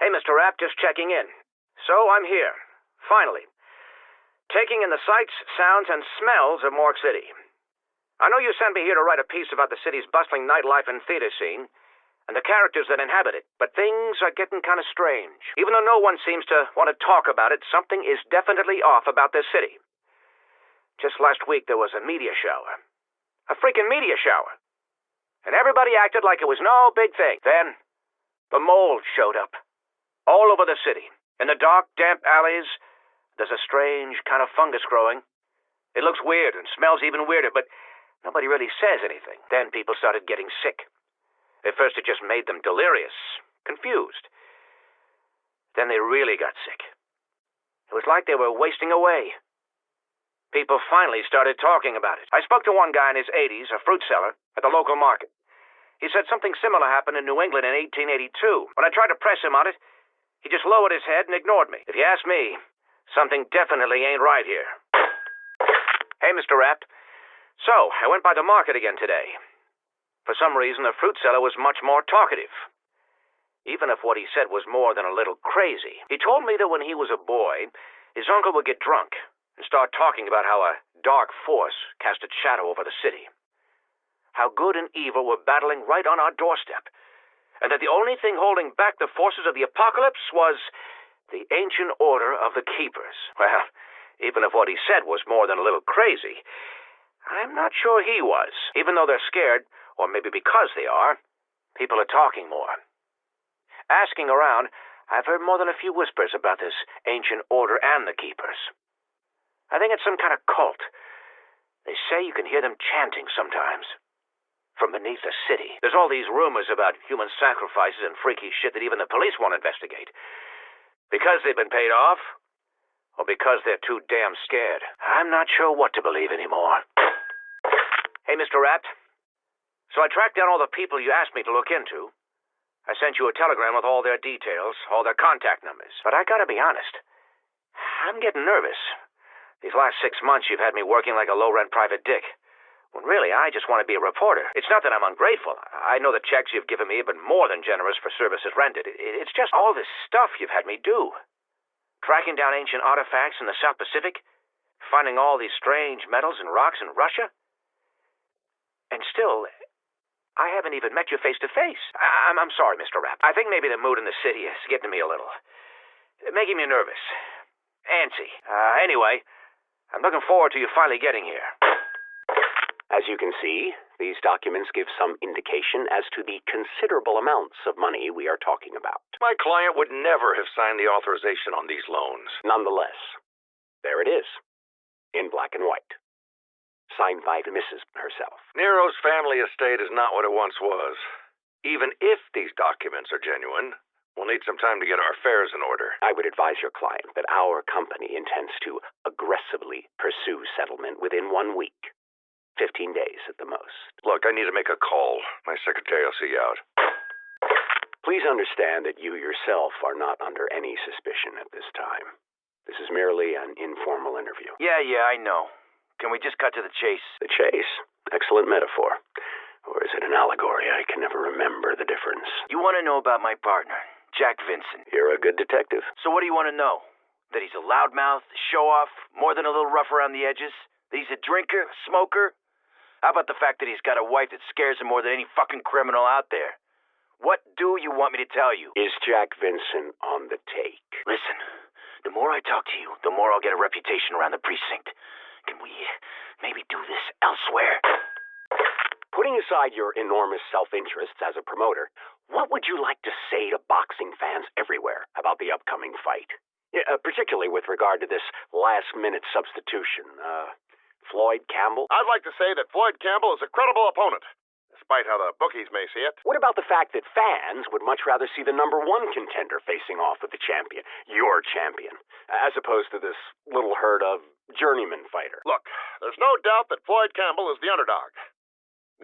Hey, Mr. Rapp, just checking in. So I'm here, finally, taking in the sights, sounds, and smells of Morgue City. I know you sent me here to write a piece about the city's bustling nightlife and theater scene, and the characters that inhabit it, but things are getting kind of strange. Even though no one seems to want to talk about it, something is definitely off about this city. Just last week there was a media shower. A freaking media shower. And everybody acted like it was no big thing. Then, the mold showed up. All over the city. In the dark, damp alleys, there's a strange kind of fungus growing. It looks weird and smells even weirder, but nobody really says anything. Then people started getting sick. At first it just made them delirious, confused. Then they really got sick. It was like they were wasting away. People finally started talking about it. I spoke to one guy in his 80s, a fruit seller, at the local market. He said something similar happened in New England in 1882. When I tried to press him on it, he just lowered his head and ignored me. If you ask me, something definitely ain't right here. Hey, Mr. Rapp. So, I went by the market again today. For some reason, the fruit seller was much more talkative. Even if what he said was more than a little crazy. He told me that when he was a boy, his uncle would get drunk and start talking about how a dark force cast its shadow over the city. How good and evil were battling right on our doorstep. And that the only thing holding back the forces of the apocalypse was the ancient order of the Keepers. Well, even if what he said was more than a little crazy, I'm not sure he was. Even though they're scared, or maybe because they are, people are talking more. Asking around, I've heard more than a few whispers about this ancient order and the Keepers. I think it's some kind of cult. They say you can hear them chanting sometimes. From beneath the city. There's all these rumors about human sacrifices and freaky shit that even the police won't investigate. Because they've been paid off, or because they're too damn scared. I'm not sure what to believe anymore. Hey, Mr. Rapp. So I tracked down all the people you asked me to look into. I sent you a telegram with all their details, all their contact numbers. But I gotta be honest, I'm getting nervous. These last 6 months you've had me working like a low-rent private dick. When really, I just want to be a reporter. It's not that I'm ungrateful. I know the checks you've given me have been more than generous for services rendered. It's just all this stuff you've had me do. Tracking down ancient artifacts in the South Pacific, finding all these strange metals and rocks in Russia. And still, I haven't even met you face to face. I'm sorry, Mr. Rapp. I think maybe the mood in the city is getting to me a little. Making me nervous. Antsy. Anyway, I'm looking forward to you finally getting here. As you can see, these documents give some indication as to the considerable amounts of money we are talking about. My client would never have signed the authorization on these loans. Nonetheless, there it is, in black and white. Signed by Mrs. herself. Nero's family estate is not what it once was. Even if these documents are genuine, we'll need some time to get our affairs in order. I would advise your client that our company intends to aggressively pursue settlement within 1 week. 15 days at the most. Look, I need to make a call. My secretary will see you out. Please understand that you yourself are not under any suspicion at this time. This is merely an informal interview. Yeah, I know. Can we just cut to the chase? The chase? Excellent metaphor. Or is it an allegory? I can never remember the difference. You want to know about my partner, Jack Vincent. You're a good detective. So what do you want to know? That he's a loudmouth, show-off, more than a little rough around the edges? That he's a drinker, smoker? How about the fact that he's got a wife that scares him more than any fucking criminal out there? What do you want me to tell you? Is Jack Vincent on the take? Listen, the more I talk to you, the more I'll get a reputation around the precinct. Can we maybe do this elsewhere? Putting aside your enormous self-interests as a promoter, what would you like to say to boxing fans everywhere about the upcoming fight? Particularly with regard to this last-minute substitution, Floyd Campbell? I'd like to say that Floyd Campbell is a credible opponent, despite how the bookies may see it. What about the fact that fans would much rather see the #1 contender facing off with the champion, your champion, as opposed to this little herd of journeyman fighter? Look, there's no doubt that Floyd Campbell is the underdog.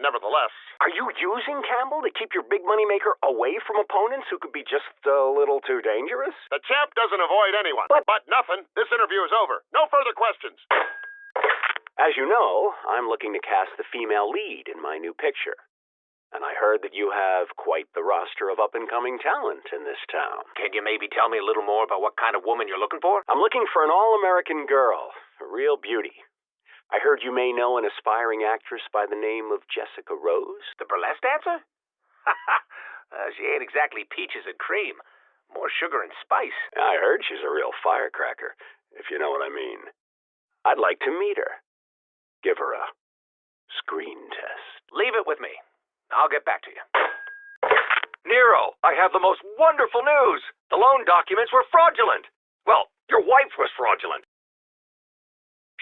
Nevertheless... Are you using Campbell to keep your big moneymaker away from opponents who could be just a little too dangerous? The champ doesn't avoid anyone. But nothing. This interview is over. No further questions. As you know, I'm looking to cast the female lead in my new picture. And I heard that you have quite the roster of up-and-coming talent in this town. Can you maybe tell me a little more about what kind of woman you're looking for? I'm looking for an all-American girl, a real beauty. I heard you may know an aspiring actress by the name of Jessica Rose. The burlesque dancer? She ain't exactly peaches and cream. More sugar and spice. I heard she's a real firecracker, if you know what I mean. I'd like to meet her. Give her a screen test. Leave it with me. I'll get back to you. Nero, I have the most wonderful news. The loan documents were fraudulent. Well, your wife was fraudulent.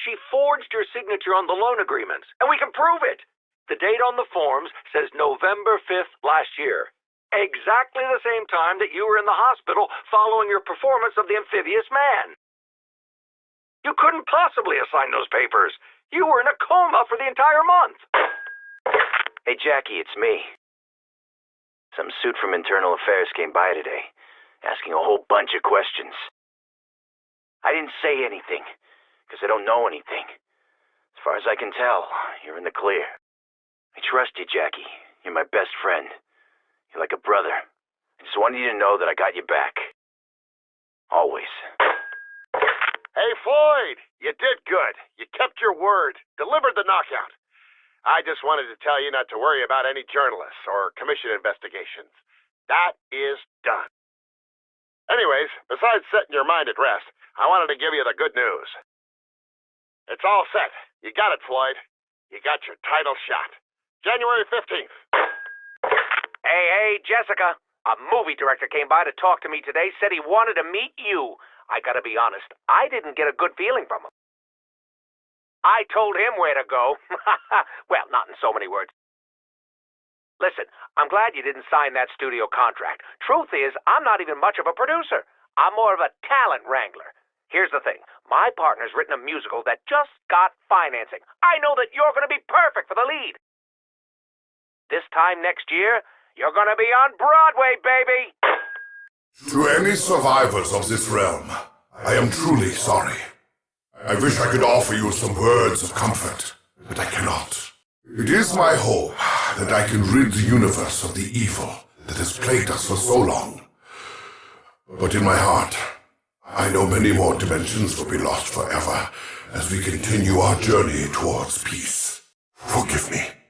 She forged your signature on the loan agreements, and we can prove it. The date on the forms says November 5th last year. Exactly the same time that you were in the hospital following your performance of the amphibious man. You couldn't possibly have signed those papers. You were in a coma for the entire month. Hey, Jackie, it's me. Some suit from Internal Affairs came by today, asking a whole bunch of questions. I didn't say anything, because I don't know anything. As far as I can tell, you're in the clear. I trust you, Jackie. You're my best friend. You're like a brother. I just wanted you to know that I got your back. Always. Hey, Floyd, you did good. You kept your word. Delivered the knockout. I just wanted to tell you not to worry about any journalists or commission investigations. That is done. Anyways, besides setting your mind at rest, I wanted to give you the good news. It's all set. You got it, Floyd. You got your title shot. January 15th. Hey, Jessica. A movie director came by to talk to me today, said he wanted to meet you. I gotta be honest, I didn't get a good feeling from him. I told him where to go. Well, not in so many words. Listen, I'm glad you didn't sign that studio contract. Truth is, I'm not even much of a producer. I'm more of a talent wrangler. Here's the thing. My partner's written a musical that just got financing. I know that you're going to be perfect for the lead. This time next year, you're going to be on Broadway, baby! To any survivors of this realm, I am truly sorry. I wish I could offer you some words of comfort, but I cannot. It is my hope that I can rid the universe of the evil that has plagued us for so long. But in my heart, I know many more dimensions will be lost forever as we continue our journey towards peace. Forgive me.